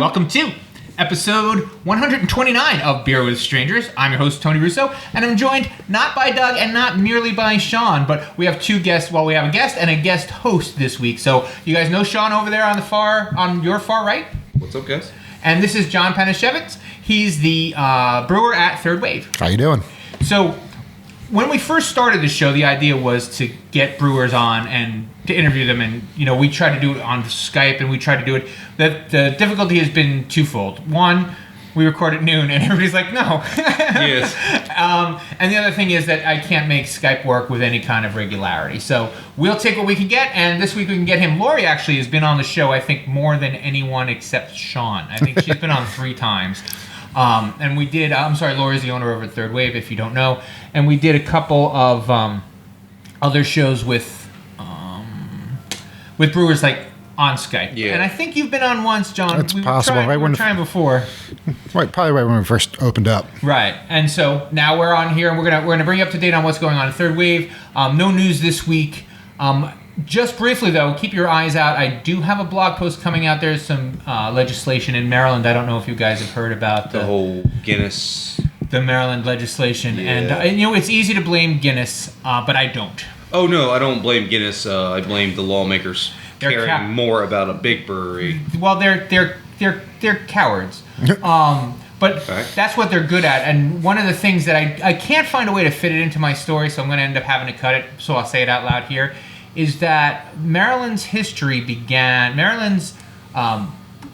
Welcome to episode 129 of Beer with Strangers. I'm your host, Tony Russo, and I'm joined not by Doug and not merely by Shawn, but we have two guests. Well, we have a guest and a guest host this week. So you guys know Shawn over there on your far right? What's up, guys? And this is John Panasiewicz. He's the brewer at Third Wave. How you doing? So when we first started the show, the idea was to get brewers on and to interview them, and we tried to do it on Skype, and we tried to do it. The difficulty has been twofold. One, we record at noon, and everybody's like, no. Yes. And the other thing is that I can't make Skype work with any kind of regularity. So we'll take what we can get, and this week we can get him. Lori actually has been on the show, I think, more than anyone except Shawn. I think she's been on 3 times. And we did, Lori's the owner over at Third Wave, if you don't know. And we did a couple of other shows with brewers like on Skype. Yeah. And I think you've been on once, John. It's possible. We were trying before. Right, probably right when we first opened up. Right. And so now we're on here, and we're gonna bring you up to date on what's going on at Third Wave. No news this week. Just briefly, though, keep your eyes out. I do have a blog post coming out. There's some legislation in Maryland. I don't know if you guys have heard about the whole Guinness. The Maryland legislation. Yeah. And, it's easy to blame Guinness, but I don't. Oh, no, I don't blame Guinness. I blame the lawmakers caring more about a big brewery. Well, they're cowards. But that's what they're good at. And one of the things that I can't find a way to fit it into my story, so I'm going to end up having to cut it, so I'll say it out loud here, is that Maryland's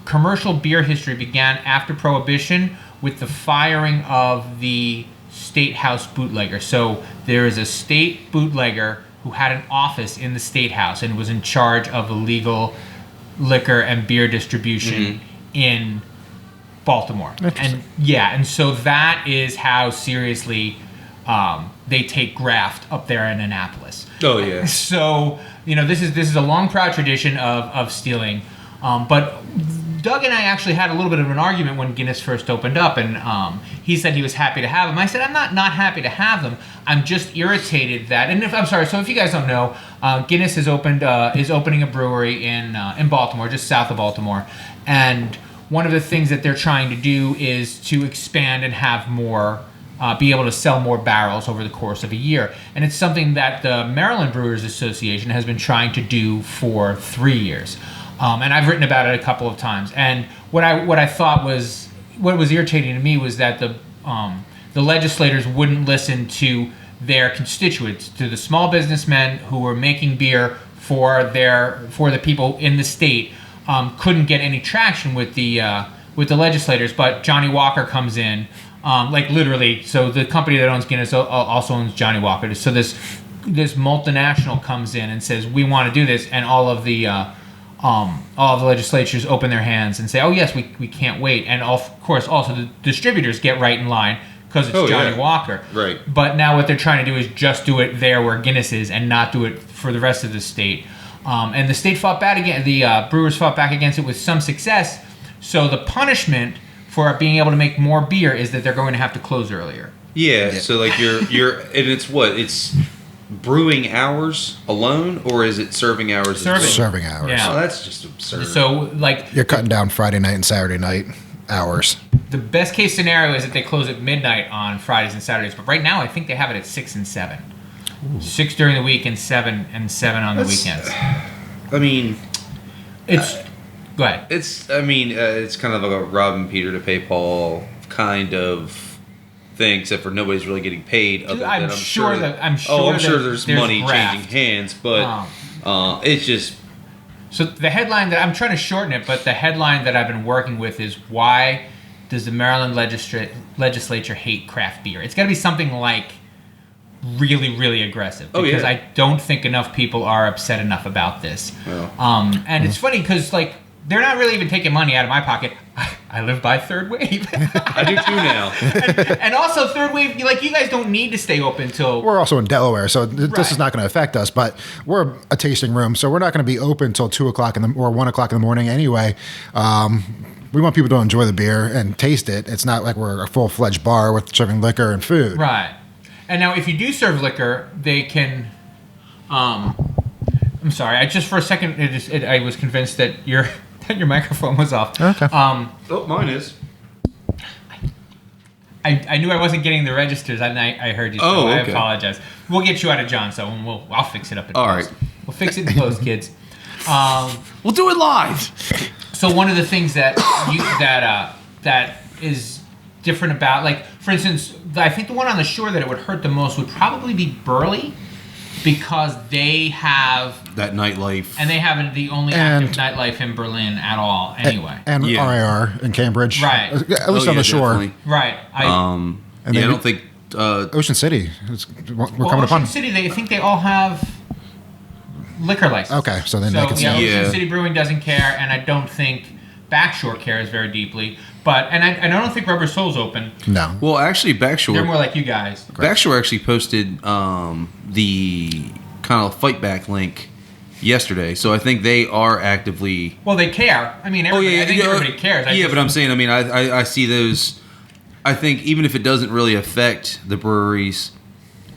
commercial beer history began after Prohibition with the firing of the State House bootlegger. So there is a state bootlegger who had an office in the State House and was in charge of illegal liquor and beer distribution in Baltimore. And so that is how seriously they take graft up there in Annapolis. Oh yeah. So this is a long proud tradition of stealing, but Doug and I actually had a little bit of an argument when Guinness first opened up, and he said he was happy to have them. I said I'm not happy to have them. I'm just irritated that. And so if you guys don't know, Guinness is opening a brewery in Baltimore, just south of Baltimore, and one of the things that they're trying to do is to expand and have more. Be able to sell more barrels over the course of a year. And it's something that the Maryland Brewers Association has been trying to do for 3 years. And I've written about it a couple of times. And what I thought was irritating to me was that the legislators wouldn't listen to their constituents, to the small businessmen who were making beer for the people in the state, couldn't get any traction with the legislators. But Johnny Walker comes in. Literally, so the company that owns Guinness also owns Johnny Walker. So this multinational comes in and says, we want to do this, and all of the legislatures open their hands and say, oh yes, we can't wait. And of course also the distributors get right in line because it's Johnny Walker. Right. But now what they're trying to do is just do it there where Guinness is and not do it for the rest of the state. And the state fought back again. The brewers fought back against it with some success. So the punishment for being able to make more beer is that they're going to have to close earlier. Yeah. So like you're and it's brewing hours alone, or is it serving hours? Serving hours. Yeah. Oh, that's just absurd. So you're cutting down Friday night and Saturday night hours. The best case scenario is that they close at midnight on Fridays and Saturdays, but right now I think they have it at 6 and 7. Ooh. 6 during the week and 7 on the weekends. I mean, go ahead. It's kind of like a robbing Peter to pay Paul kind of thing, except for nobody's really getting paid. I'm sure there's money changing hands, but it's just. So the headline that I'm trying to shorten it, but the headline that I've been working with is why does the Maryland legislature hate craft beer? It's got to be something like really, really aggressive because I don't think enough people are upset enough about this. Yeah. And it's funny because they're not really even taking money out of my pocket. I live by Third Wave. I do too now. and also Third Wave, you guys don't need to stay open till... We're also in Delaware, so this is not going to affect us, but we're a tasting room, so we're not going to be open till 2 o'clock or 1 o'clock in the morning anyway. We want people to enjoy the beer and taste it. It's not like we're a full-fledged bar with serving liquor and food. Right. And now if you do serve liquor, they can... I'm sorry. I just for a second, I was convinced that thought your microphone was off. Okay. Oh, mine is. I knew I wasn't getting the registers, and I heard you. So Oh, I okay. apologize. We'll get you out of John, so I'll fix it up in All post. right. We'll fix it in post, kids. We'll do it live. So one of the things that that is different about, like, for instance, I think the one on the shore that it would hurt the most would probably be Burley, because they have That nightlife. and they have the only active nightlife in Berlin at all. Anyway, And Yeah. RIR in Cambridge. Right. At least on the shore. Definitely. right? And I then don't think. Ocean City. We're coming Ocean upon. City, they think they all have liquor license. Okay, so then they can yeah, sell. Yeah. Ocean City Brewing doesn't care, and I don't think Backshore cares very deeply. But I don't think Rubber Soul's open. No. Well, actually, Backshore. They're more like you guys. Backshore actually posted the kind of fight back link yesterday, so I think they are actively. Well, they care. I mean, everybody, I think everybody cares. But I'm saying, I mean, I see those. I think even if it doesn't really affect the breweries,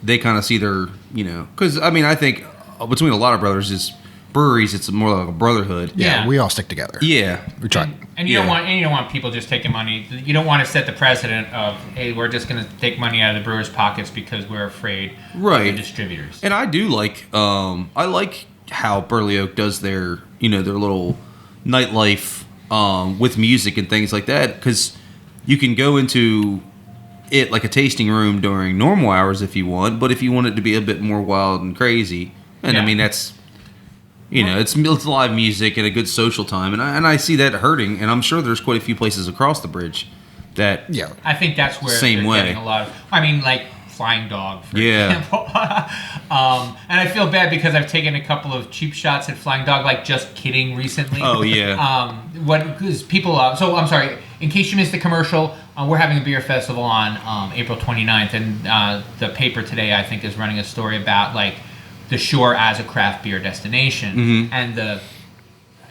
they kind of see their, because I mean, I think between a lot of breweries, it's more like a brotherhood. Yeah. We all stick together. Yeah. We try. And you Yeah. don't want people just taking money. You don't want to set the precedent of, hey, we're just going to take money out of the brewers' pockets because we're afraid of Right. the distributors. And I do like, I like how Burley Oak does their, their little nightlife with music and things like that, because you can go into it like a tasting room during normal hours if you want, but if you want it to be a bit more wild and crazy, and I Yeah. mean that's, it's live music and a good social time, and I see that hurting, and I'm sure there's quite a few places across the bridge that Yeah. I think that's where Same they're way. getting a lot of. I mean, like Flying Dog, for Yeah. example. And I feel bad because I've taken a couple of cheap shots at Flying Dog, like just kidding recently. Oh, yeah. Because people. So I'm sorry. In case you missed the commercial, we're having a beer festival on April 29th, and the paper today I think is running a story about like the shore as a craft beer destination, Mm-hmm.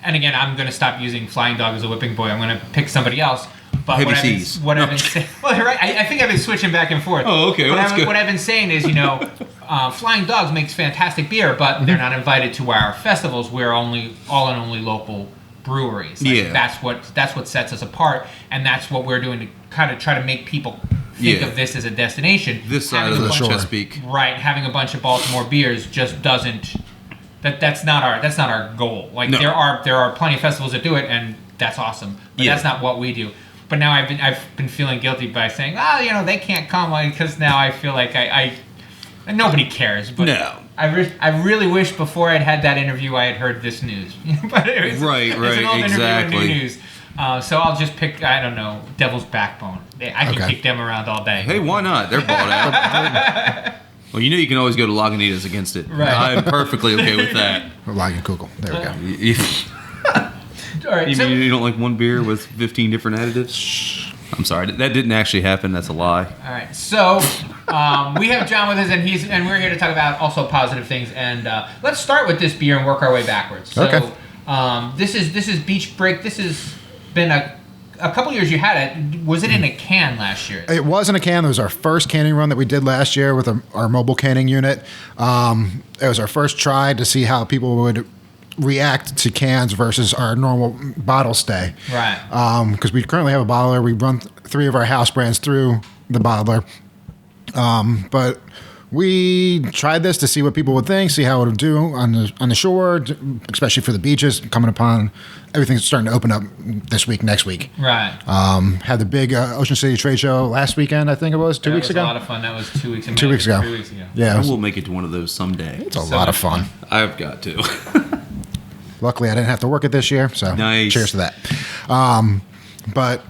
and again, I'm going to stop using Flying Dog as a whipping boy. I'm going to pick somebody else. But Heavy what I've been, C's. what I've been saying, well, right, I think I've been switching back and forth. Oh, okay, well, that's good. What I've been saying is, Flying Dogs makes fantastic beer, but they're not invited to our festivals. We're only local breweries. Like, Yeah. that's what sets us apart, and that's what we're doing to kind of try to make people think Yeah. of this as a destination. this side Having of a the bunch Chesapeake. Right, having a bunch of Baltimore beers just doesn't. That's not our goal. Like No. there are plenty of festivals that do it, and that's awesome. But Yeah. that's not what we do. But now I've been feeling guilty by saying, they can't come, because now I feel like I nobody cares. But No. I really wish before I'd had that interview I had heard this news. But it was, Right, it's an old exactly. interview in new news. So I'll just pick, I don't know, Devil's Backbone. I can Okay. kick them around all day. Hey, why not? They're bought out. Well, you can always go to Lagunitas against it. Right. I'm perfectly okay with that. Lagen Kugel. There we go. You All right, so, mean you don't like one beer with 15 different additives? I'm sorry, that didn't actually happen. That's a lie. all right, so we have John with us, and we're here to talk about also positive things. And let's start with this beer and work our way backwards. So, Okay. this is Beach Break. This has been a couple years you had it. Was it in a can last year? It was in a can. It was our first canning run that we did last year with our mobile canning unit. It was our first try to see how people would react to cans versus our normal bottle stay. Right. Because we currently have a bottler. We run 3 of our house brands through the bottler. But we tried this to see what people would think, see how it would do on the shore, especially for the beaches coming upon. Everything's starting to open up this week, next week. Right. Had the big Ocean City trade show last weekend, I think it was, 2 weeks That ago. was a lot of fun. That was 2 weeks ago. 2 weeks ago. 3 weeks ago. Yeah, it I was- will make it to one of those someday. it's a So lot of much fun. I've got to. Luckily, I didn't have to work it this year, so Nice. cheers to that. But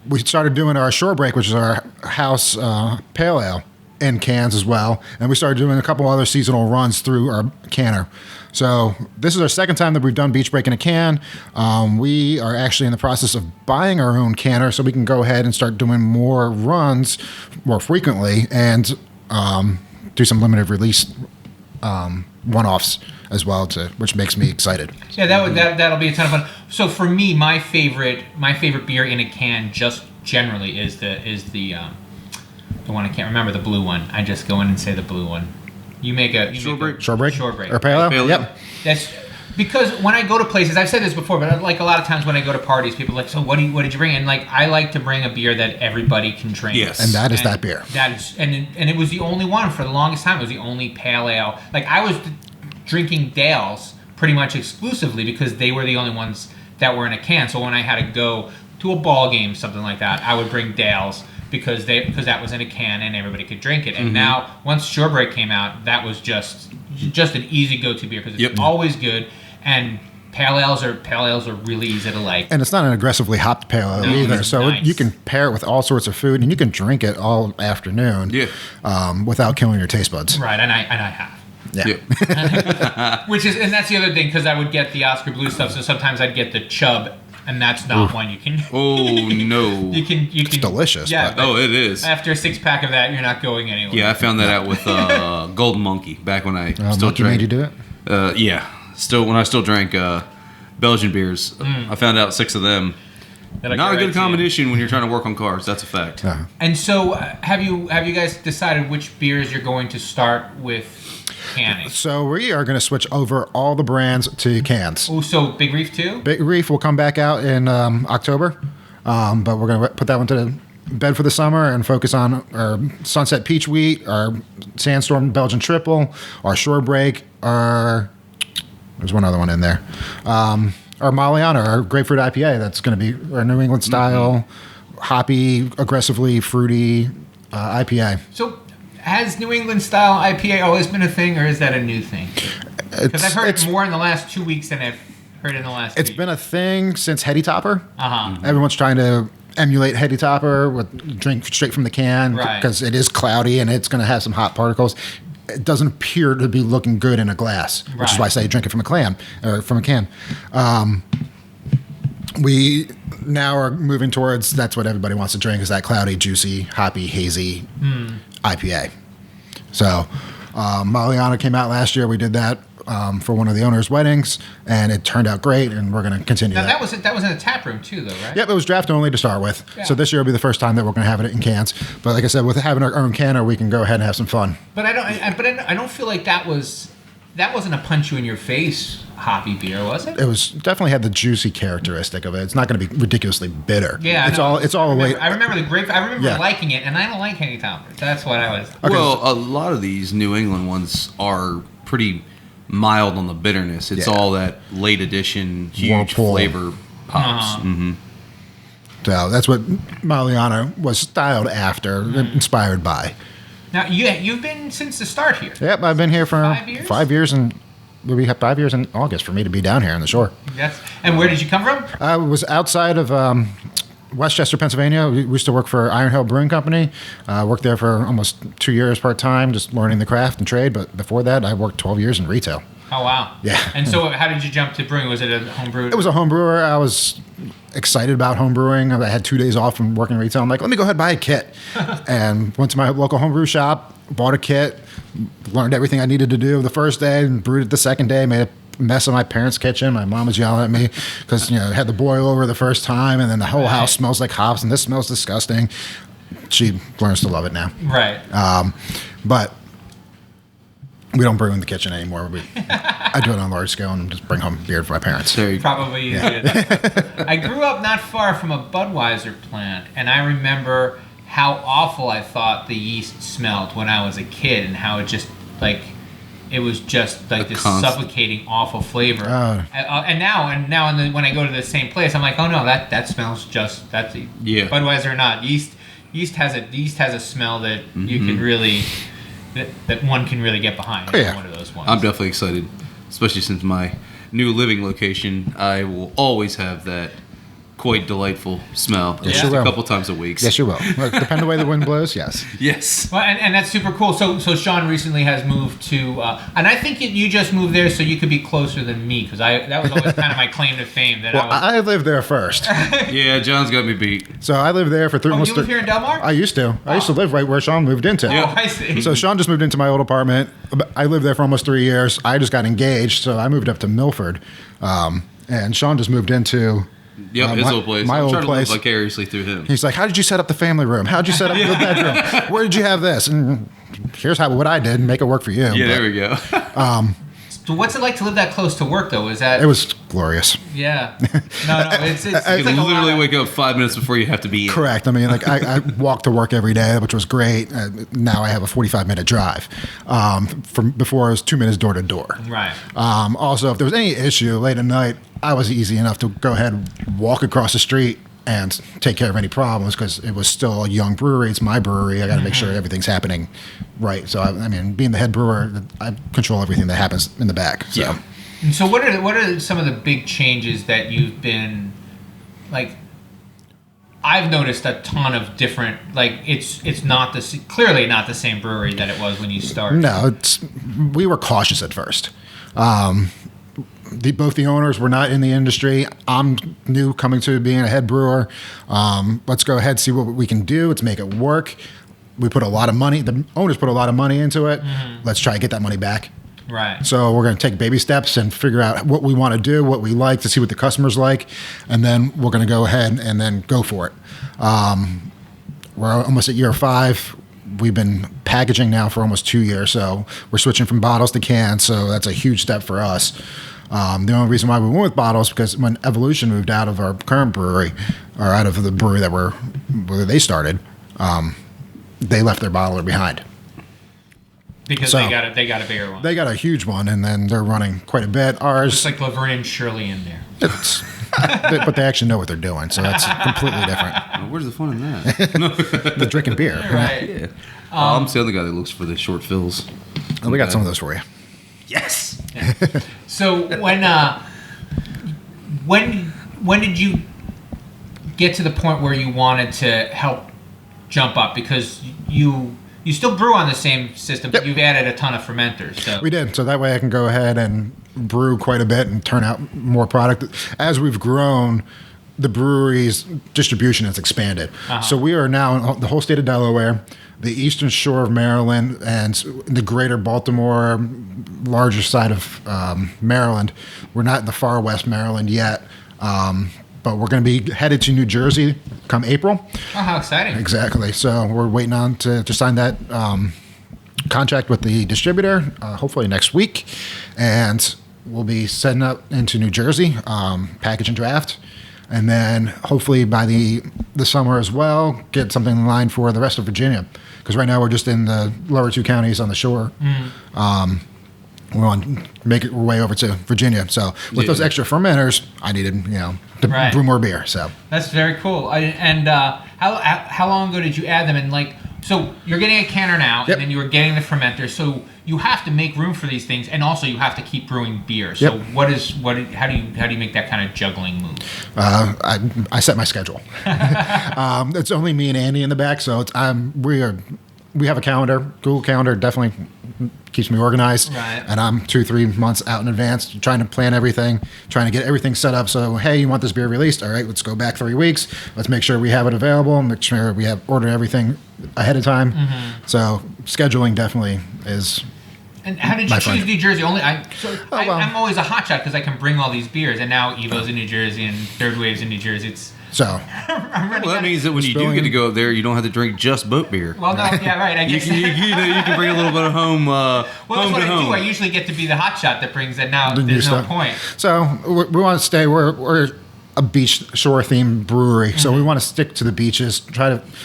we started doing our shore break, which is our house pale ale in cans as well, and we started doing a couple other seasonal runs through our canner. So this is our second time that we've done beach break in a can. We are actually in the process of buying our own canner, so we can go ahead and start doing more runs more frequently and do some limited release one-offs as well, which makes me excited. Yeah, that'll be a ton of fun. So for me, my favorite beer in a can, just generally, is the one I can't remember, the blue one. I just go in and say the blue one. You make a Shore break? Shore break? Shore break. Or pale ale? Pale ale. Yep. That's Because when I go to places, I've said this before, but like a lot of times when I go to parties, people are like, so what did you bring? And like, I like to bring a beer that everybody can drink. Yes. And that is that beer. That is, and it was the only one for the longest time. It was the only pale ale. Like I was drinking Dales pretty much exclusively because they were the only ones that were in a can. So when I had to go to a ball game, something like that, I would bring Dales because that was in a can and everybody could drink it. And now once Shorebreak came out, that was just an easy go-to beer because it's always good. And pale ales are really easy to like. And it's not an aggressively hopped pale ale either. So nice. you can pair it with all sorts of food, and you can drink it all afternoon without killing your taste buds. Right, and I have. Yeah. And that's the other thing, because I would get the Oscar Blue stuff, so sometimes I'd get the Chub, and that's not one you can... Oh, no. You can. It's delicious. Yeah. Oh, it is. After a 6-pack of that, you're not going anywhere. Yeah, I found that out with Golden Monkey back when I still Monkey drank. made you do it? Yeah. When I still drank Belgian beers. I found out 6 of them. Not a good combination when you're trying to work on cars. That's a fact. Uh-huh. And so, have you guys decided which beers you're going to start with canning? So we are going to switch over all the brands to cans. Oh, so Big Reef too? Big Reef will come back out in October, but we're going to put that one to the bed for the summer and focus on our Sunset Peach Wheat, our Sandstorm Belgian Triple, our Shorebreak, there's one other one in there. Our Maliana, our grapefruit IPA, that's going to be our New England style, hoppy, aggressively fruity IPA. So, has New England style IPA always been a thing, or is that a new thing? Because I've heard it more in the last 2 weeks than I've heard in the last It's week. been a thing since Heady Topper. Uh-huh. Everyone's trying to emulate Heady Topper with drink straight from the can because it is cloudy and it's going to have some hot particles. It doesn't appear to be looking good in a glass, which is why I say drink it from a can. We now are moving towards that's what everybody wants to drink is that cloudy, juicy, hoppy, hazy IPA. So Maliana came out last year. We did that for one of the owners' weddings, and it turned out great, and we're going to continue now, that. that was in a tap room too, though, right? Yep, it was draft only to start with. Yeah. So this year will be the first time that we're going to have it in cans. But like I said, with having our own canner, we can go ahead and have some fun. But I don't feel like that wasn't a punch you in your face hoppy beer, was it? It was definitely had the juicy characteristic of it. It's not going to be ridiculously bitter. Yeah, it's all the way. I remember the grape. I remember liking it, and I don't like Heady Toppers. That's what I was. Okay. Well, a lot of these New England ones are pretty mild on the bitterness. It's all that late edition, huge Whirlpool flavor hops. So that's what Maliana was styled after, inspired by. Now you've been since the start here. Yep, I've been here for 5 years? 5 years, and we have 5 years in August for me to be down here on the shore. Yes. And where did you come from? I was outside of Westchester, Pennsylvania. We used to work for Iron Hill Brewing Company. Worked there for almost 2 years part-time, just learning the craft and trade. But before that, I worked 12 years in retail. Oh, wow. Yeah. And so how did you jump to brewing? Was it a home brew? It was a home brewer. I was excited about home brewing. I had 2 days off from working retail. I'm like, let me go ahead and buy a kit. And went to my local homebrew shop, bought a kit, learned everything I needed to do the first day, and brewed it the second day, made a mess of my parents' kitchen. My mom was yelling at me because, I had the boil over the first time, and then the whole house smells like hops, and this smells disgusting. She learns to love it now. Right. But we don't brew in the kitchen anymore. I do it on a large scale and just bring home beer for my parents. Probably easier. I grew up not far from a Budweiser plant, and I remember how awful I thought the yeast smelled when I was a kid, and how it just it was just like this suffocating, awful flavor. And now when I go to the same place, I'm like, oh no, that smells just Budweiser or not. Yeast has a smell that you can really that one can really get behind. Oh, yeah. One of those ones. I'm definitely excited, especially since my new living location. I will always have that quite delightful smell. Yes, Just you will. a couple times a week. Yes, you will. Depending on the way the wind blows, yes. Yes. Well, and that's super cool. So Shawn recently has moved to, and I think you just moved there so you could be closer than me, because that was always kind of my claim to fame. That I lived there first. Yeah, John's got me beat. So I lived there for almost you live here in Delmar? I used to. I used to live right where Shawn moved into. Oh, I see. So Shawn just moved into my old apartment. I lived there for almost 3 years. I just got engaged, so I moved up to Milford. And Shawn just moved into his old place. My I'm old trying place. to live vicariously through him. He's like, how did you set up the family room? How did you set up the bedroom? Where did you have this? And here's what I did. Make it work for you. Yeah, there we go. So what's it like to live that close to work, though? Is that It was glorious. Yeah. No, it's You like can a literally lot of- wake up 5 minutes before you have to be in. Correct. I mean, like I walked to work every day, which was great. Now I have a 45-minute drive. From before, it was 2 minutes door to door. Right. Also, if there was any issue late at night, I was easy enough to go ahead and walk across the street and take care of any problems because it was still a young brewery. It's my brewery. I got to make sure everything's happening right. So, I mean, being the head brewer, I control everything that happens in the back. So. Yeah. And so what are some of the big changes that you've been like? I've noticed a ton of different. Like it's not clearly not the same brewery that it was when you started. No, we were cautious at first. Both the owners were not in the industry. I'm new coming to being a head brewer. Let's go ahead, see what we can do. Let's make it work. We put a lot of money. The owners put a lot of money into it. Let's try to get that money back. Right. So we're going to take baby steps and figure out what we want to do, what we like, to see what the customers like, and then we're going to go ahead and then go for it. We're almost at year 5. We've been packaging now for almost 2 years, so we're switching from bottles to cans, so that's a huge step for us. The only reason why we went with bottles because when Evolution moved out of our current brewery, or out of the brewery where they started, they left their bottler behind. Because So- they got a bigger one. They got a huge one, and then they're running quite a bit. Ours, It's like Laverne and Shirley in there. but they actually know what they're doing, so that's completely different. Well, where's the fun in that? They're drinking beer. Right. Yeah. I'm the other guy that looks for the short fills. And we got some of those for you. Yes. So when did you get to the point where you wanted to help jump up? Because you still brew on the same system, but Yep. you've added a ton of fermenters. So We did, so that way I can go ahead and brew quite a bit and turn out more product. As we've grown, the brewery's distribution has expanded. So we are now in the whole state of Delaware, the eastern shore of Maryland, and the greater Baltimore, larger side of Maryland. We're not in the far west Maryland yet, but we're going to be headed to New Jersey come April. Oh, how exciting! Exactly. So we're waiting on to sign that contract with the distributor, hopefully next week. And we'll be setting up into New Jersey, package and draft. And then hopefully by the summer as well, get something in line for the rest of Virginia. Because right now we're just in the lower 2 counties on the shore. We want to make our way over to Virginia. So with those extra fermenters, I needed, to Right. brew more beer. So That's very cool. How long ago did you add them? And so you're getting a canner now, Yep. and then you were getting the fermenter. So you have to make room for these things, and also you have to keep brewing beer. So Yep. how do you make that kind of juggling move? I set my schedule. It's only me and Andy in the back, so we have a calendar. Google Calendar definitely keeps me organized. Right. And I'm 2-3 months out in advance trying to plan everything, trying to get everything set up. So, hey, you want this beer released? All right, let's go back 3 weeks. Let's make sure we have it available. Make sure we have ordered everything ahead of time. So scheduling definitely is. And how did you My choose friend. New Jersey? I'm well. always a hotshot because I can bring all these beers, and now Evo's in New Jersey and Third Wave's in New Jersey. It's So I'm running Well, that out of- means that when you do Spilling- get to go up there, you don't have to drink just boat beer. Well, no, yeah, right. I You guess. can, you can bring a little bit of home, Well, that's home what to I do. home. I usually get to be the hotshot that brings it. Now The new there's no stuff. point. So we want to stay. We're a beach shore themed brewery, so we want to stick to the beaches.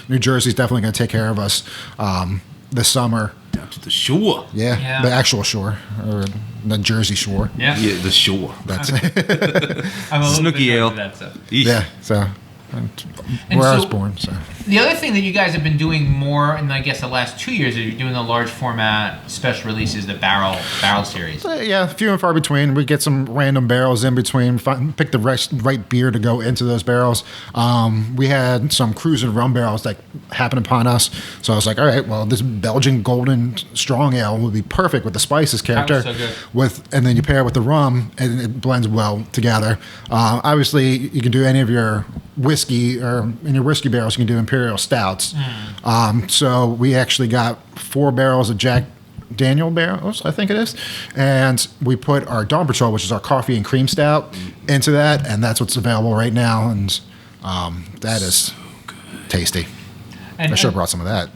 New Jersey's definitely going to take care of us this summer. Down to the shore. Yeah. The actual shore or the Jersey shore. Yeah, Yeah, the shore. That's I'm a little Snooki bit ale. into that stuff. Eesh. yeah. So And where I was so- born. So The other thing that you guys have been doing more in, I guess, the last 2 years is you're doing the large format special releases, the barrel series. yeah, few and far between. We get some random barrels in between. Pick the right beer to go into those barrels. We had some cruising rum barrels that happened upon us. So I was like, all right, well, this Belgian Golden Strong Ale would be perfect with the spices character. That was so good. And then you pair it with the rum, and it blends well together. Obviously, you can do any of your whiskey, or in your whiskey barrels, you can do imperial stouts. So we actually got 4 barrels of Jack Daniel barrels, I think it is, and we put our Dawn Patrol, which is our coffee and cream stout, into that, and that's what's available right now, and that is tasty. I should have brought some of that.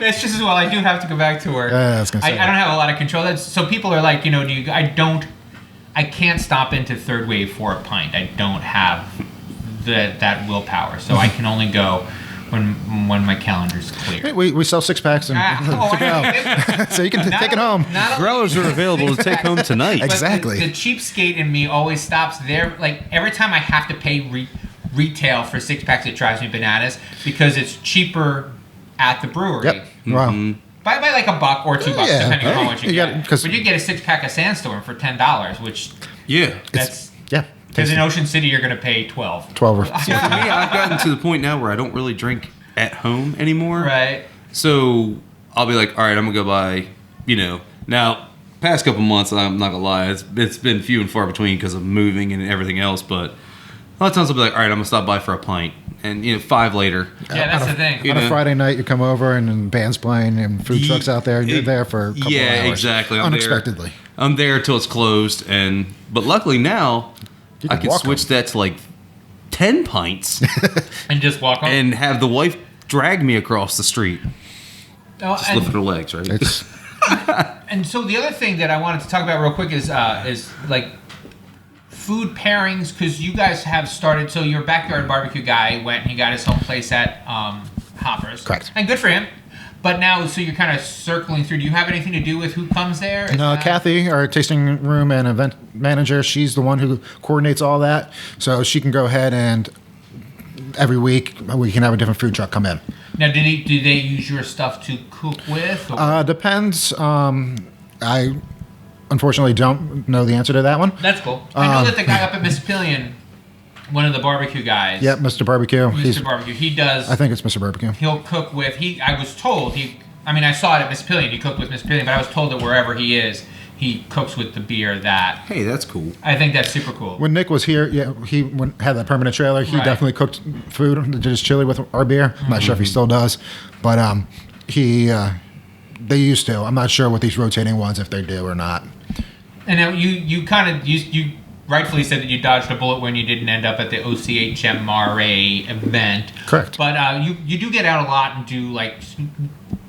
That's just as well. I do have to go back to work. I was gonna say. I don't have a lot of control. So people are like, I can't stop into Third Wave for a pint. I don't have that willpower. So I can only go when my calendar's clear. Hey, we sell 6-packs and so you can take it home. Growlers are available to take home tonight. But Exactly. The cheapskate in me always stops there. Like every time I have to pay retail for 6-packs, it drives me bananas because it's cheaper at the brewery. Yep. Wow. By like $1 or $2, depending on how much you get. But you get a 6-pack of Sandstorm for $10, which that's yeah. because in Ocean City you're going to pay 12. 12 or For me, I've gotten to the point now where I don't really drink at home anymore. Right. So I'll be like, all right, I'm gonna go buy. Now past couple months, I'm not gonna lie, it's been few and far between because of moving and everything else. But a lot of times I'll be like, all right, I'm gonna stop by for a pint, and 5 later. Yeah, that's the thing. On a Friday night, you come over and band's playing and food trucks out there, and you're there for a couple of hours. Exactly. Unexpectedly. I'm there till it's closed, but luckily now I can switch that to like 10 pints And just walk on. and have the wife drag me across the street. Oh, Just lift her legs, right? It's and so the other thing that I wanted to talk about real quick is like food pairings, because you guys have started. So your backyard barbecue guy went and he got his home place at Hoppers. Correct. And good for him. But now, so you're kind of circling through. Do you have anything to do with who comes there? No, Kathy, our tasting room and event manager, she's the one who coordinates all that. So she can go ahead and every week we can have a different food truck come in. Now, do they use your stuff to cook with? Or? Depends. I unfortunately don't know the answer to that one. That's cool. I know that the guy up at Mississippian, one of the barbecue guys. Yep, Mr. Barbecue. Mr. Barbecue. He does. I think it's Mr. Barbecue. He'll cook with. I was told I saw it at Mississippian. He cooked with Mississippian, but I was told that wherever he is, he cooks with the beer that. Hey, that's cool. I think that's super cool. When Nick was here, he had that permanent trailer. He Right. definitely cooked food, did his chili with our beer. I'm not sure if he still does, but they used to. I'm not sure with these rotating ones if they do or not. And now you rightfully said that you dodged a bullet when you didn't end up at the OCHMRA event. Correct. But you do get out a lot and do like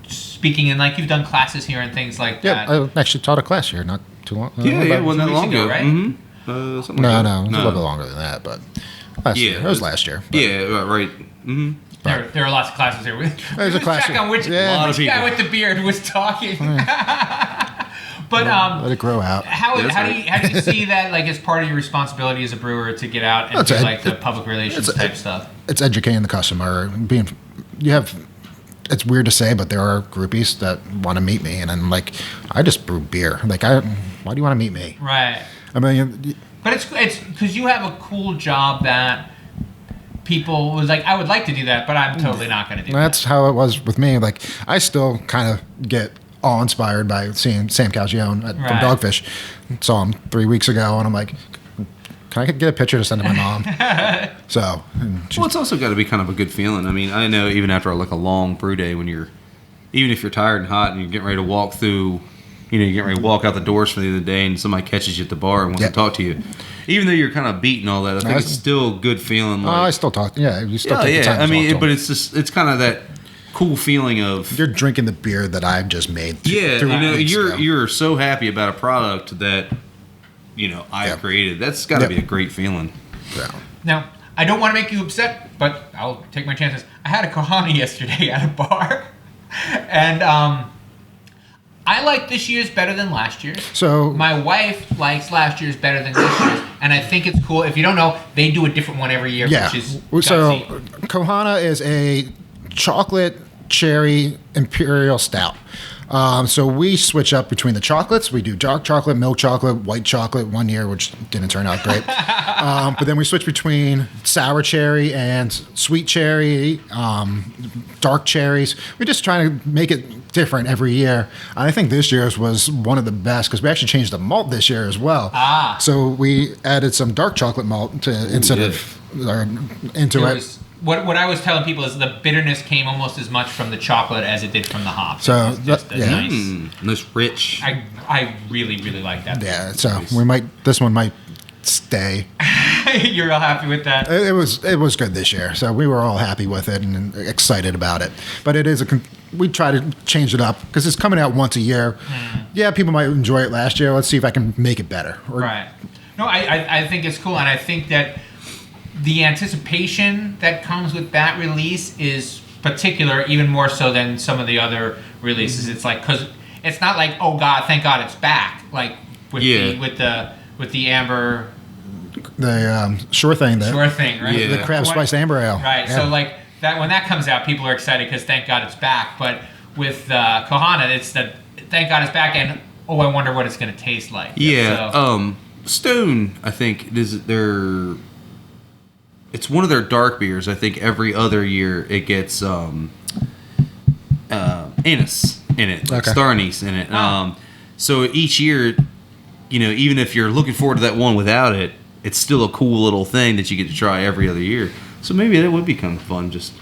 speaking, and like you've done classes here and things like that. Yeah, I actually taught a class here not too long. Wasn't that long ago, right? Mm-hmm. Something No, like that. no, it was a little bit longer than that, but last year. It was last year. But. Yeah, right. Mm-hmm. There are lots of classes here. There's a class. Check on which Yeah. A lot of guy people. with the beard was talking. But Let it grow out. how do you see that like as part of your responsibility as a brewer to get out and do like the public relations type stuff? It's educating the customer. It's weird to say, but there are groupies that want to meet me, and I'm like, I just brew beer. Like, why do you want to meet me? Right. I mean, But it's because you have a cool job that people was like, I would like to do that, but I'm totally not going to do that. that's how it was with me. Like, I still kind of get all inspired by seeing Sam Calgione from Right. Dogfish. Saw him 3 weeks ago, and I'm like, can I get a picture to send to my mom? So, Well, it's also got to be kind of a good feeling. I mean, I know even after like a long brew day, even if you're tired and hot and you're getting ready to walk through, you're getting ready to walk out the doors for the end of the day, and somebody catches you at the bar and wants to talk to you. Even though you're kind of beat and all that, I think it's still a good feeling. Like, I still talk. Yeah, you still take the time. I to mean, talk to but them. it's kind of that cool feeling of You're drinking the beer that I've just made. you're so happy about a product that I created. That's got to be a great feling. Yeah. Now, I don't want to make you upset, but I'll take my chances. I had a Kohana yesterday at a bar, and I like this year's better than last year's. So My wife likes last year's better than this year's, and I think it's cool. If you don't know, they do a different one every year, yeah. which is So gutsy. Kohana is a chocolate cherry imperial stout. So we switch up between the chocolates. We do dark chocolate, milk chocolate, white chocolate one year, which didn't turn out great. But then we switch between sour cherry and sweet cherry, dark cherries. We're just trying to make it different every year. And I think this year's was one of the best because we actually changed the malt this year as well. So we added some dark chocolate malt into it. What I was telling people is the bitterness came almost as much from the chocolate as it did from the hops. So It was just a nice. Nice rich. I really really like that. Yeah, so this one might stay. You're all happy with that? It was good this year, so we were all happy with it and excited about it. But it is we try to change it up because it's coming out once a year. Yeah, people might enjoy it last year. Let's see if I can make it better. Right. No, I think it's cool, and I think that the anticipation that comes with that release is particular, even more so than some of the other releases. It's like, because it's not like, oh God, thank God it's back. Like with the amber. The Sure Thing. Sure Thing, right? The crab spiced amber ale. Right. Yeah. So like that when that comes out, people are excited because thank God it's back. But with Kohana, it's the thank God it's back, and oh, I wonder what it's going to taste like. Yeah. So. Stone, I think it's one of their dark beers. I think every other year it gets anise in it, like star anise in it. Oh. So each year, even if you're looking forward to that one without it, it's still a cool little thing that you get to try every other year. So maybe that would be kind of fun. Just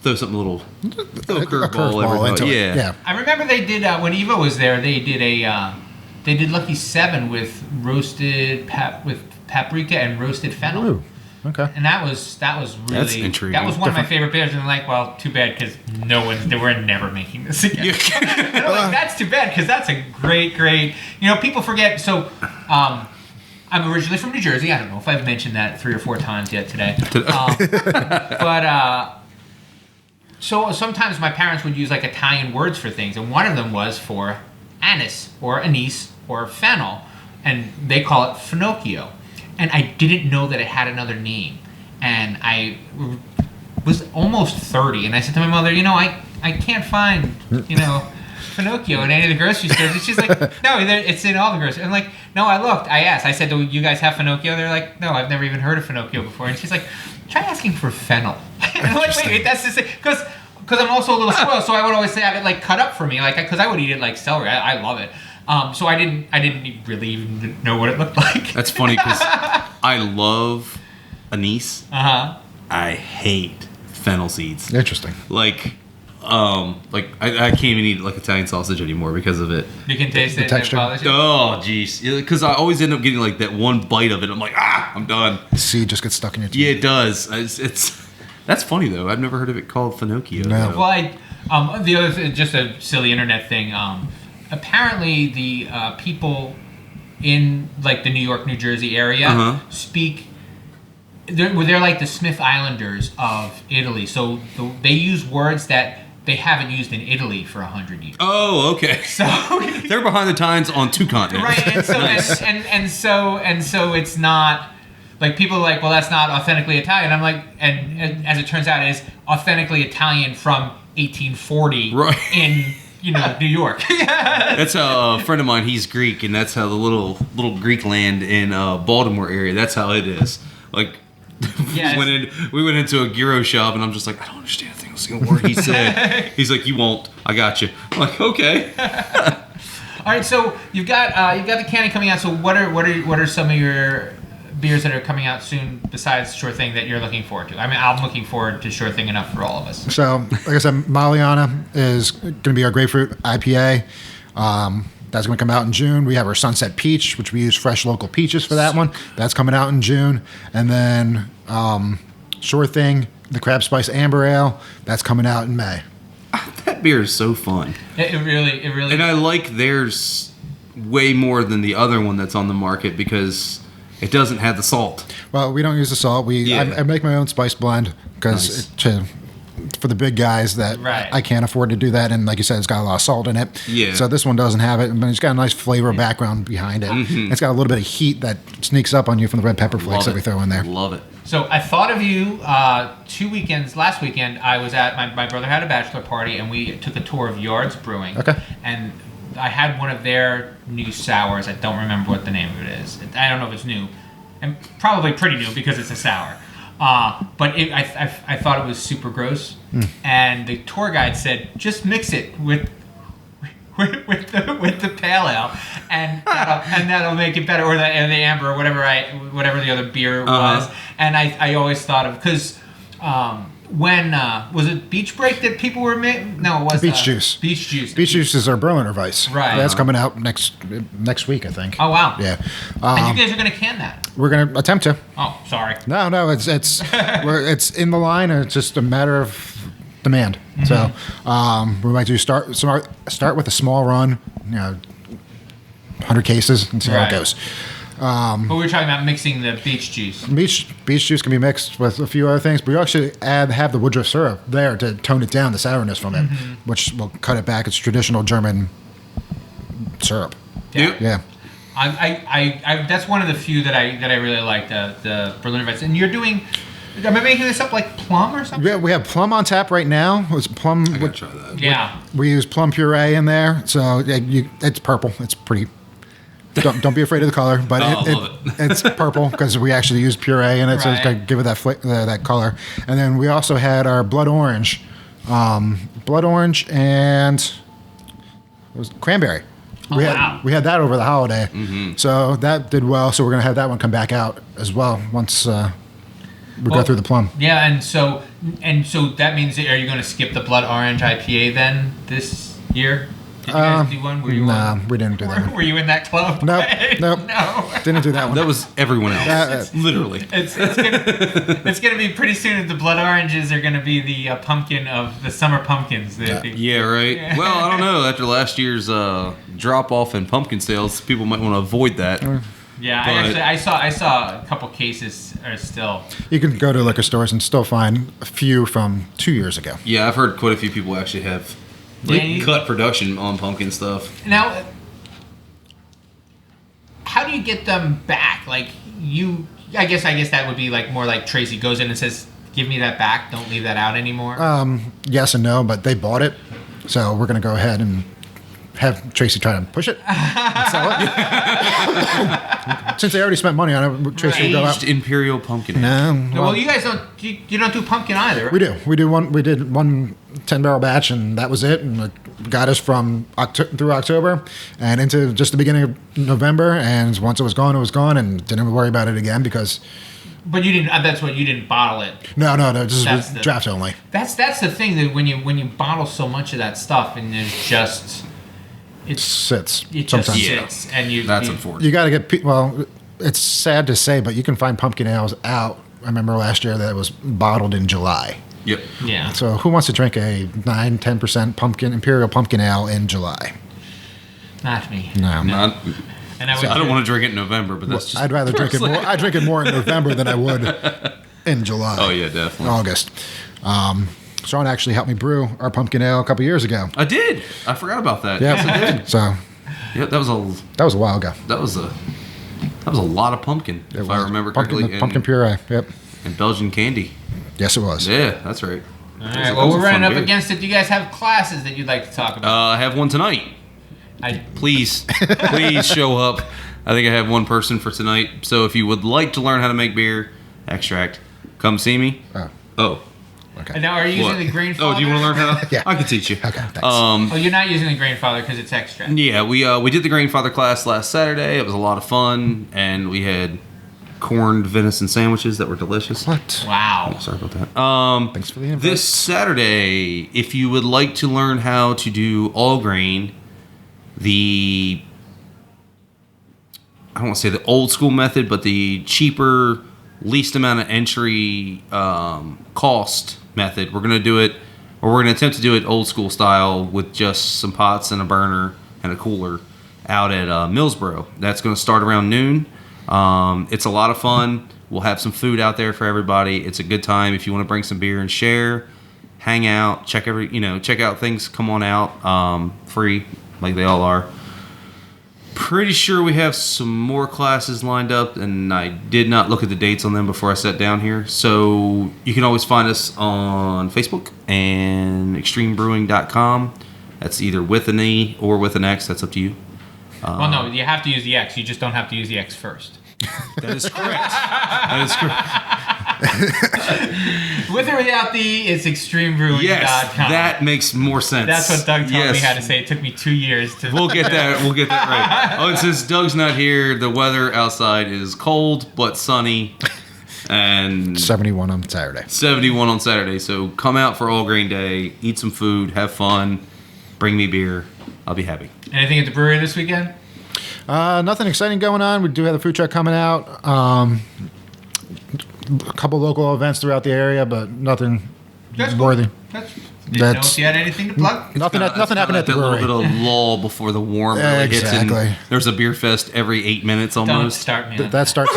throw something a little, throw a curveball into it. Yeah. I remember they did when Eva was there. They did Lucky 7 with roasted with paprika and roasted fennel. Ooh. Okay. And that was really That's intriguing. That was one of my favorite beers, and I'm like, well, too bad because we're never making this again. And I'm like, that's too bad because that's a great. People forget. So, I'm originally from New Jersey. I don't know if I've mentioned that 3 or 4 times yet today. So sometimes my parents would use like Italian words for things, and one of them was for anise or anise or fennel, and they call it finocchio. And I didn't know that it had another name. And I was almost 30, and I said to my mother, I can't find, Finocchio in any of the grocery stores. And she's like, no, it's in all the groceries. I'm like, no, I looked. I asked. I said, do you guys have Finocchio? They're like, no, I've never even heard of Finocchio before. And she's like, try asking for fennel. And I'm like, wait, that's the same. Because I'm also a little spoiled, so I would always say have it like cut up for me, like because I would eat it like celery. I love it. So I didn't really even know what it looked like. That's funny because I love anise. Uh-huh. I hate fennel seeds. Interesting. I can't even eat like Italian sausage anymore because of it. You can taste it. Texture. Oh, jeez. Because I always end up getting like that one bite of it. I'm like, I'm done. The seed just gets stuck in your teeth. Yeah, it does. That's funny though. I've never heard of it called Finocchio. No. So. Well, the other thing, just a silly internet thing. Apparently, the people in like the New York, New Jersey area speak. They're like the Smith Islanders of Italy. So they use words that they haven't used in Italy for 100 years. Oh, okay. So they're behind the times on 2 continents. Right, and so Nice. and so it's not like people are like, well, that's not authentically Italian. I'm like, and as it turns out, it is authentically Italian from 1840 in New York. That's how a friend of mine. He's Greek, and that's how the little Greek land in Baltimore area. That's how it is. Like. Yes. We went into a gyro shop, and I'm just like, I don't understand a single word he said. He's like, you won't. I got you. I'm like, okay. All right, so you've got the canning coming out. So what are some of your beers that are coming out soon besides Sure Thing that you're looking forward to? I mean, I'm looking forward to Sure Thing enough for all of us. So, like I said, Maliana is going to be our grapefruit IPA. That's going to come out in June. We have our Sunset Peach, which we use fresh local peaches for that one. That's coming out in June. And then Sure Thing, the Crab Spice Amber Ale, that's coming out in May. That beer is so fun. It really. And I like theirs way more than the other one that's on the market because it doesn't have the salt. Well, we don't use the salt. I make my own spice blend because for the big guys that I can't afford to do that, and like you said, it's got a lot of salt in it. Yeah. So this one doesn't have it, but it's got a nice flavor background behind it. Mm-hmm. It's got a little bit of heat that sneaks up on you from the red pepper flakes that we throw in there. Love it. So I thought of you last weekend. I was at my brother had a bachelor party, and we took a tour of Yards Brewing. Okay. And I had one of their new sours. I don't remember what the name of it is. I don't know if it's new, and probably pretty new because it's a sour. But I thought it was super gross, and the tour guide said just mix it with the pale ale, and that'll make it better, or the amber, or whatever the other beer was. And I always thought of because when was it Beach Break that people were making? No, it was Beach Juice. Beach Juice. Beach Juice is our Berliner Weiss. Right. That's coming out next week, I think. Oh wow. Yeah. And you guys are gonna can that. We're gonna attempt to. Oh, sorry. No, it's it's in the line, and it's just a matter of demand. So we might do start with a small run, 100 cases, and see how it Right. goes. But we were talking about mixing the beach juice. Beach juice can be mixed with a few other things, but we actually have the Woodruff syrup there to tone it down, the sourness from it, which will cut it back. It's traditional German syrup. Yep. Yeah. I that's one of the few that I really like, the Berliner Weiss. And you're doing, am I making this up like plum or something? Yeah, we have plum on tap right now. It's plum. I gotta try that. Yeah. We use plum puree in there, so it's purple. It's pretty. Don't be afraid of the color, but I love it. it's purple because we actually use puree in it, so it's Right. gonna give it that color. And then we also had our blood orange, and it was cranberry. Oh, wow. We had that over the holiday, so that did well. So we're gonna have that one come back out as well once we go through the plum. Yeah, and so that means that, are you going to skip the blood orange IPA then this year? Did you guys do one? Were you Nah, on? we didn't do that one. Were you in that club? Nope. No. Didn't do that one. That was everyone else. Literally. It's gonna be pretty soon that the blood oranges are gonna be the pumpkin of the summer pumpkins. Yeah, right. Yeah. Well, I don't know. After last year's drop off in pumpkin sales, people might want to avoid that. Yeah, But- I saw a couple cases are still. You can go to liquor stores and still find a few from 2 years ago. Yeah, I've heard quite a few people actually have cut production on pumpkin stuff. Now, how do you get them back? Like I guess that would be like more like Tracy goes in and says, "Give me that back. Don't leave that out anymore." Yes and no, but they bought it, so we're going to go ahead and have Tracy try to push it and sell it. Since they already spent money on it, Tracy will go out. Aged imperial pumpkin. No, well, you guys don't. You don't do pumpkin either. Right? we do. We did one 10-barrel batch, and that was it. And it got us from through October and into just the beginning of November. And once it was gone, and didn't worry about it again because. But you didn't. That's what you didn't bottle it. No. This That's is the- draft only. That's the thing that when you bottle so much of that stuff and there's just it Sits just sometimes. sits and That's you, unfortunate. You got to get it's sad to say, but you can find pumpkin ales out. I remember last year that it was bottled in July. Yep. Yeah. So who wants to drink a 9-10% imperial pumpkin ale in July? Not me. No. Not, And I I don't want to drink it in November, but that's just. I'd rather drink it more. I drink it more in November than I would in July. Oh yeah, definitely. August. Shawn actually helped me brew our pumpkin ale a couple years ago. I did. I forgot about that. Yeah. Yes, I did. So Yeah, that was a while ago. lot of pumpkin, It if I was remember pumpkin, correctly. pumpkin puree. Yep. And Belgian candy. Yes, it was. Yeah, that's right. All right. Well, we're running up against it. Do you guys have classes that you'd like to talk about? I have one tonight. Please show up. I think I have one person for tonight. So if you would like to learn how to make beer extract, come see me. Oh. Okay. And now, are you What? using the grain father? Oh, do you want to learn how? Yeah. I can teach you. Okay. Thanks. Oh, you're not using the grain father because it's extra. Yeah, we did the Grandfather class last Saturday. It was a lot of fun, and we had corned venison sandwiches that were delicious. What? Wow. Sorry about that. Thanks for the invite. This Saturday, if you would like to learn how to do all grain, I don't want to say the old school method, but the cheaper, least amount of entry cost method, we're going to do it, or we're going to attempt to do it old school style with just some pots and a burner and a cooler out at Millsboro. That's going to start around noon. It's a lot of fun. We'll have some food out there for everybody. It's a good time if you want to bring some beer and share, hang out, check out things. Come on out, free like they all are. Pretty sure we have some more classes lined up, and I did not look at the dates on them before I sat down here. So you can always find us on Facebook and extremebrewing.com. That's either with an E or with an X. That's up to you. Well, no, you have to use the X. You just don't have to use the X first. That is correct. That is correct. With or without the, it's extremebrewing.com. Yes, that makes more sense. That's what Doug told Yes. me how to say. It took me 2 years to. We'll get that right. Oh, and since Doug's not here, the weather outside is cold but sunny. And 71 on Saturday. 71 on Saturday. So come out for All Grain Day, eat some food, have fun, bring me beer. I'll be happy. Anything at the brewery this weekend? Nothing exciting going on. We do have the food truck coming out. A couple local events throughout the area, but nothing worthy. Cool. Didn't know if you had anything to plug. Nothing happened at the brewery. A little bit of lull before the warm really hits. Exactly. There's a beer fest every 8 minutes almost. Don't start, man. That starts.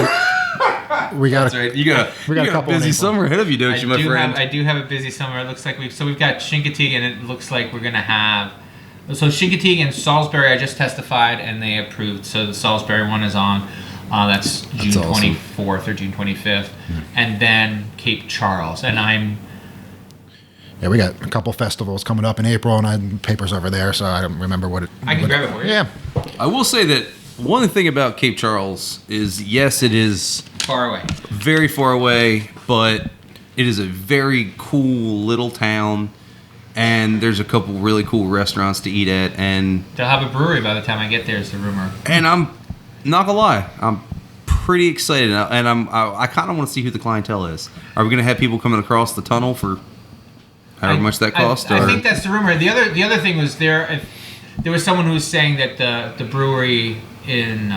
We got. That's right. You got a couple busy summer ahead of you, don't you, my friend? I do have a busy summer. It looks like we've got Chincoteague, and it looks like we're gonna have. So Chincoteague and Salisbury, I just testified, and they approved. So the Salisbury one is on. That's June 24th or June 25th, and then Cape Charles, and I'm. Yeah, we got a couple festivals coming up in April, and I have papers over there, so I don't remember what it. I can grab it for you. Yeah. I will say that one thing about Cape Charles is, yes, it is far away, very far away, but it is a very cool little town, and there's a couple really cool restaurants to eat at, and they'll have a brewery by the time I get there. Is the rumor? And I'm not gonna lie, I'm pretty excited, and I kind of want to see who the clientele is. Are we gonna have people coming across the tunnel for however much that costs? I think that's the rumor. The other thing was there was someone who was saying that the brewery in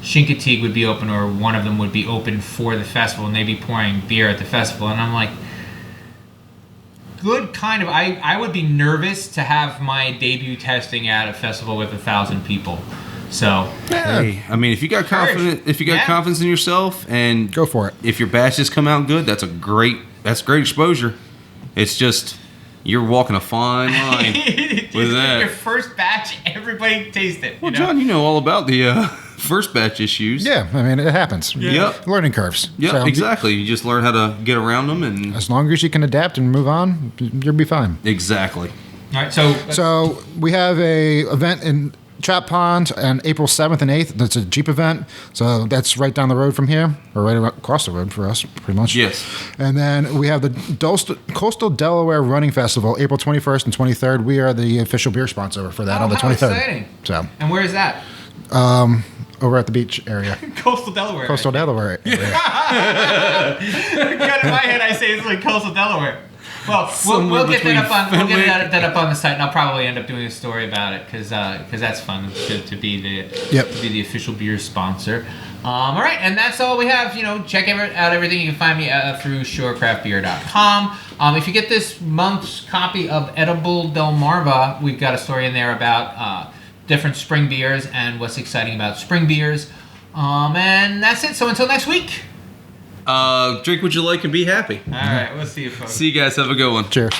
Chincoteague would be open, or one of them would be open for the festival, and they'd be pouring beer at the festival. And I'm like, good kind of. I would be nervous to have my debut testing at a festival with 1,000 people. So hey, I mean, if you got confidence in yourself, and go for it. If your batches come out good, that's great exposure. It's just you're walking a fine line with that. Your first batch, everybody taste it. Well, John, you know all about the first batch issues. Yeah, I mean, it happens. Yep. Learning curves. Yeah, So exactly. You just learn how to get around them, and as long as you can adapt and move on, you'll be fine. Exactly. All right, so we have a event in Trap Pond on April 7th and 8th. That's a Jeep event. So that's right down the road from here, or right across the road for us, pretty much. Yes. And then we have the Coastal Delaware Running Festival, April 21st and 23rd. We are the official beer sponsor for that on the 23rd. Exciting. So. And where is that? Over at the beach area. Coastal Delaware. Coastal Delaware area. Kind of in my head, I say it's like Coastal Delaware. Well, we'll get that up on the site, and I'll probably end up doing a story about it because that's fun to be the official beer sponsor. All right, and that's all we have. Check out everything. You can find me through shorecraftbeer.com. If you get this month's copy of Edible Delmarva, we've got a story in there about different spring beers and what's exciting about spring beers. And that's it. So until next week. Drink what you like and be happy. All right, we'll see you folks. See you guys. Have a good one. Cheers.